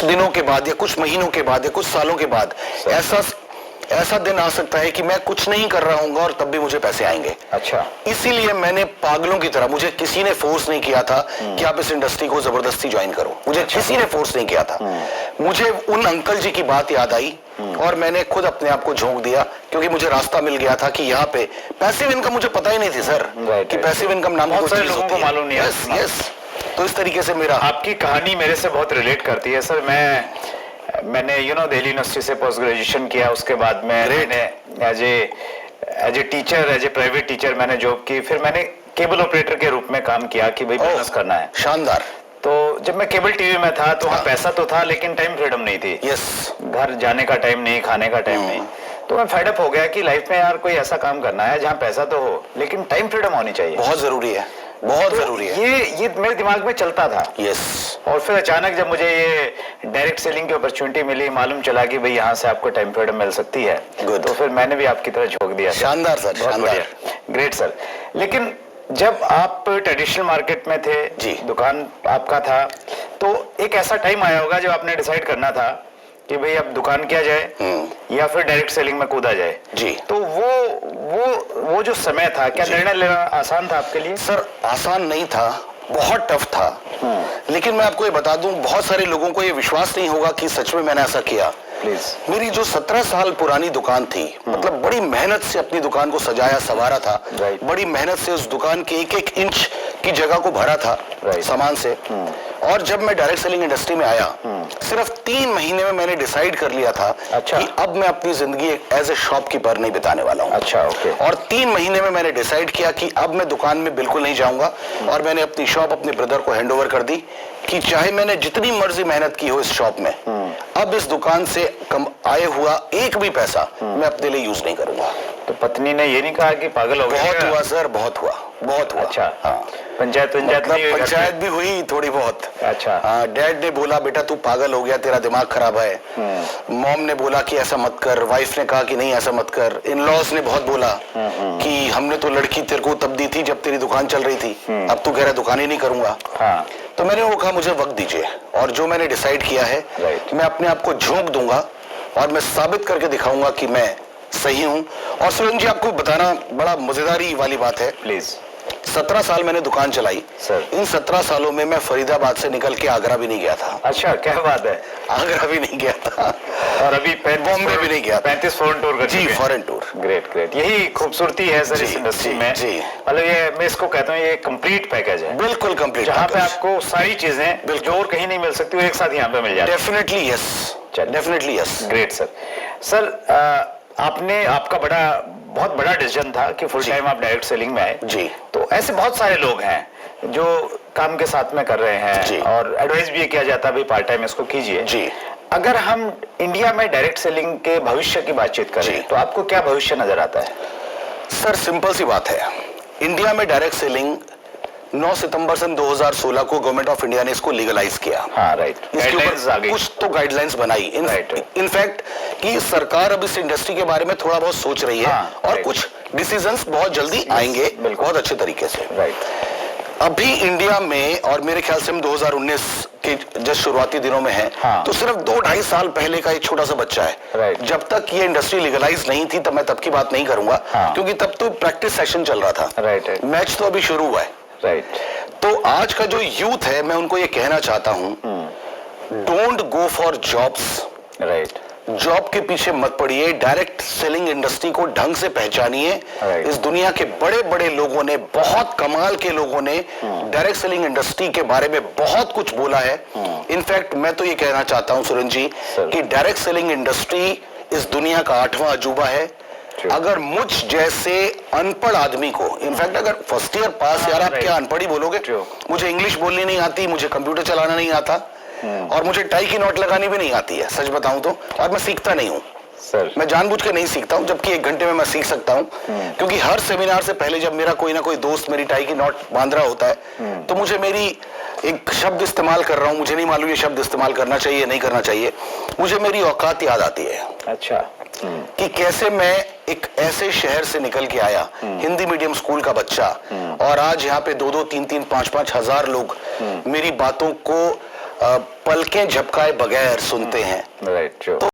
कुछ दिनों के बाद या कुछ महीनों के बाद या कुछ सालों के बाद ऐसा दिन आ सकता है कि मैं कुछ नहीं कर रहा हूँ और तब भी मुझे पैसे आएंगे। अच्छा, इसीलिए मैंने पागलों की तरह, मुझे किसी ने फोर्स नहीं किया था कि आप इस इंडस्ट्री को जबरदस्ती ज्वाइन करो, मुझे किसी ने फोर्स नहीं किया था। मुझे उन अंकल जी की बात याद आई और मैंने खुद अपने आप को झोंक दिया, क्योंकि मुझे रास्ता मिल गया था कि यहाँ पे पैसिव इनकम, मुझे पता ही नहीं थी सर कि पैसिव इनकम नाम की कोई चीज होती है। मालूम नहीं है। यस, तो इस तरीके से मेरा, आपकी कहानी मेरे से बहुत रिलेट करती है सर। मैंने दिल्ली यूनिवर्सिटी से पोस्ट ग्रेजुएशन किया, उसके बाद में मैंने as a teacher, as a private teacher मैंने जॉब की, फिर मैंने केबल ऑपरेटर के रूप में काम किया कि भाई बिजनेस करना है। शानदार। तो जब मैं केबल टीवी में था तो वहाँ पैसा तो था लेकिन टाइम फ्रीडम नहीं थी। यस, घर जाने का टाइम नहीं, खाने का टाइम नहीं। तो मैं फेड अप हो गया कि लाइफ में यार कोई ऐसा काम करना है जहाँ पैसा तो हो लेकिन टाइम फ्रीडम होनी चाहिए। बहुत जरूरी है, बहुत जरूरी है। ये मेरे दिमाग में चलता था। यस। और फिर अचानक जब मुझे ये डायरेक्ट सेलिंग की अपॉर्चुनिटी मिली, मालूम चला कि भाई यहाँ से आपको टाइम फ्रीडम मिल सकती है, तो फिर मैंने भी आपकी तरह झोंक दिया। शानदार सर, शानदार, ग्रेट सर। लेकिन जब आप ट्रेडिशनल मार्केट में थे जी, दुकान आपका था, तो एक ऐसा टाइम आया होगा जब आपने डिसाइड करना था कि भाई अब दुकान किया जाए या फिर डायरेक्ट सेलिंग में कूदा जाए जी। तो वो जो समय था, क्या निर्णय लेना आसान था आपके लिए? सर आसान नहीं था, बहुत टफ था। लेकिन मैं आपको ये बता दूं, बहुत सारे लोगों को ये विश्वास नहीं होगा कि सच में मैंने ऐसा किया। प्लीज। मेरी जो 17 साल पुरानी दुकान थी, मतलब बड़ी मेहनत से अपनी दुकान को सजाया संवारा था, बड़ी मेहनत से उस दुकान के एक एक इंच की जगह को भरा था सामान से। और जब मैं डायरेक्ट सेलिंग इंडस्ट्री में आया, सिर्फ 3 महीने में मैंने डिसाइड कर लिया था कि अब मैं अपनी जिंदगी एज ए शॉपकीपर नहीं बिताने वाला हूँ। अच्छा, ओके। और 3 महीने में मैंने डिसाइड किया कि अब मैं दुकान में बिल्कुल नहीं जाऊंगा, और मैंने अपनी शॉप अपने ब्रदर को हैंड ओवर कर दी कि चाहे मैंने जितनी मर्जी मेहनत की हो इस शॉप में, अब इस दुकान से कम आए हुआ एक भी पैसा मैं अपने लिए यूज नहीं करूंगा। तो पत्नी ने ये नहीं कहा कि पागल हो गया? बहुत हुआ सर, बहुत हुआ, बहुत हुआ। अच्छा, हाँ। पंचायत पंचायत भी हुई थोड़ी बहुत। अच्छा। हाँ, डैड ने बोला बेटा तू पागल हो गया, तेरा दिमाग खराब है। मॉम ने बोला कि ऐसा मत कर, वाइफ ने कहा कि नहीं ऐसा मत कर, इन लॉज ने बहुत बोला कि हमने तो लड़की तेरे को तब दी थी जब तेरी दुकान चल रही थी, अब तू कह रहा दुकान ही नहीं करूंगा। हाँ। तो मैंने वो कहा मुझे वक्त दीजिए, और जो मैंने डिसाइड किया है मैं अपने आप को झोंक दूंगा और मैं साबित करके दिखाऊंगा कि मैं सही हूं। और सुरेंद्र जी, आपको बताना बड़ा मजेदारी वाली बात है। प्लीज। 17 साल मैंने दुकान चलाई सर। इन 17 सालों में मैं फरीदाबाद से निकल के आगरा भी नहीं गया था। अच्छा, क्या बात है। आगरा भी नहीं गया था और अभी बॉम्बे भी नहीं गया। 35 फॉरेन टूर कर जी, फॉरेन टूर। ग्रेट ग्रेट, यही खूबसूरती है सर इस इंडस्ट्री में। जी, मतलब ये मैं इसको कहता हूँ ये कंप्लीट पैकेज है। बिल्कुल कंप्लीट, जहाँ पे आपको सारी चीजें जो और कहीं नहीं मिल सकती वो एक साथ यहाँ पे मिल जाती है। Definitely yes, definitely yes. Great sir. Sir आपका बहुत बड़ा डिसीजन था कि फुल टाइम आप डायरेक्ट सेलिंग में आए जी। तो ऐसे बहुत सारे लोग हैं जो काम के साथ में कर रहे हैं जी। और एडवाइस भी किया जाता है भाई पार्ट टाइम इसको कीजिए जी। अगर हम इंडिया में डायरेक्ट सेलिंग के भविष्य की बातचीत करें तो आपको क्या भविष्य नजर आता है? सर सिंपल सी बात है, इंडिया में डायरेक्ट सेलिंग 9 सितंबर सन 2016 को गवर्नमेंट ऑफ इंडिया ने इसको लीगलाइज किया। हाँ, राइट। इसके ऊपर कुछ तो गाइडलाइंस बनाई। इनफैक्ट कि सरकार अब इस इंडस्ट्री के बारे में थोड़ा बहुत सोच रही है और कुछ डिसीजंस बहुत जल्दी आएंगे बहुत अच्छे तरीके से। राइट। अभी इंडिया में, और मेरे ख्याल से हम 2019 के जस्ट शुरुआती दिनों में है, तो सिर्फ 2-2.5 साल पहले का एक छोटा सा बच्चा है। जब तक ये इंडस्ट्री लीगलाइज नहीं थी तब मैं तब की बात नहीं करूंगा, क्योंकि तब तो प्रैक्टिस सेशन चल रहा था। मैच तो अभी शुरू हुआ है। राइट। तो आज का जो यूथ है, मैं उनको ये कहना चाहता हूं, don't go for jobs. Right. Job के पीछे मत पड़िए, डायरेक्ट सेलिंग इंडस्ट्री को ढंग से पहचानिए। इस दुनिया के बड़े बड़े लोगों ने, बहुत कमाल के लोगों ने डायरेक्ट सेलिंग इंडस्ट्री के बारे में बहुत कुछ बोला है। इनफैक्ट मैं तो ये कहना चाहता हूं सुरेंद्र जी कि डायरेक्ट सेलिंग इंडस्ट्री इस दुनिया का 8वां अजूबा है। अगर मुझ जैसे अनपढ़ आदमी को, इनफैक्ट अगर फर्स्ट ईयर पास, यार आप क्या अनपढ़ ही बोलोगे, मुझे इंग्लिश बोलनी नहीं आती, मुझे कंप्यूटर चलाना नहीं आता, और मुझे टाई की नोट लगानी भी नहीं आती है सच बताऊं तो, और मैं सीखता नहीं हूँ सर। मैं जानबूझ के नहीं सीखता हूँ, जबकि 1 घंटे में मैं सीख सकता हूँ। क्योंकि हर सेमिनार से पहले जब मेरा कोई ना कोई दोस्त मेरी टाई की नोट बांध रहा होता है, तो मुझे मेरी एक शब्द इस्तेमाल कर रहा हूँ, मुझे नहीं मालूम ये शब्द इस्तेमाल करना चाहिए नहीं करना चाहिए, मुझे मेरी औकात याद आती है। अच्छा। कि कैसे मैं एक ऐसे शहर से निकल के आया, हिंदी मीडियम स्कूल का बच्चा, और आज यहाँ पे 2-2, 3-3, 5-5 हजार लोग मेरी बातों को पलकें झपकाए बगैर सुनते हैं। राइट।